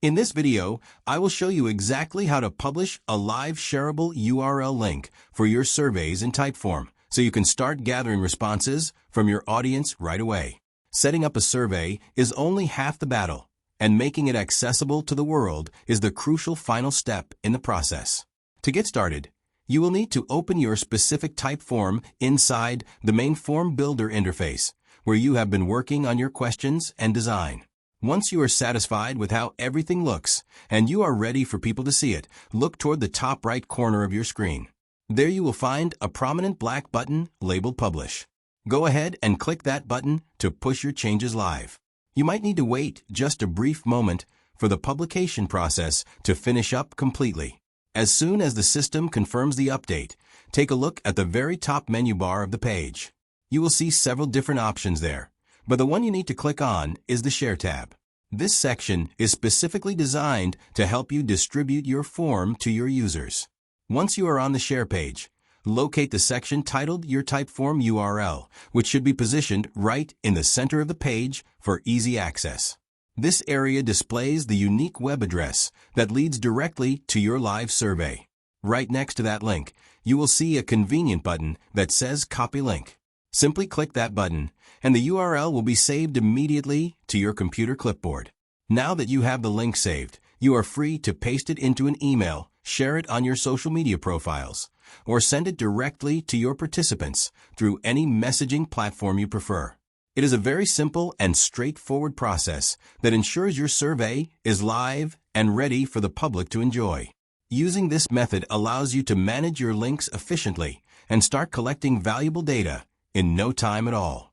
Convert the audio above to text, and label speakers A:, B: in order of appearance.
A: In this video, I will show you exactly how to publish a live shareable URL link for your surveys in Typeform, so you can start gathering responses from your audience right away. Setting up a survey is only half the battle, and making it accessible to the world is the crucial final step in the process. To get started, you will need to open your specific Typeform inside the main form builder interface, where you have been working on your questions and design. Once you are satisfied with how everything looks and you are ready for people to see it, look toward the top right corner of your screen. There you will find a prominent black button labeled Publish. Go ahead and click that button to push your changes live. You might need to wait just a brief moment for the publication process to finish up completely. As soon as the system confirms the update, take a look at the very top menu bar of the page. You will see several different options there, but the one you need to click on is the Share tab. This section is specifically designed to help you distribute your form to your users. Once you are on the Share page, locate the section titled Your Typeform URL, which should be positioned right in the center of the page for easy access. This area displays the unique web address that leads directly to your live survey. Right next to that link, you will see a convenient button that says Copy Link. Simply click that button, and the URL will be saved immediately to your computer clipboard. Now that you have the link saved, you are free to paste it into an email, share it on your social media profiles, or send it directly to your participants through any messaging platform you prefer. It is a very simple and straightforward process that ensures your survey is live and ready for the public to enjoy. Using this method allows you to manage your links efficiently and start collecting valuable data in no time at all.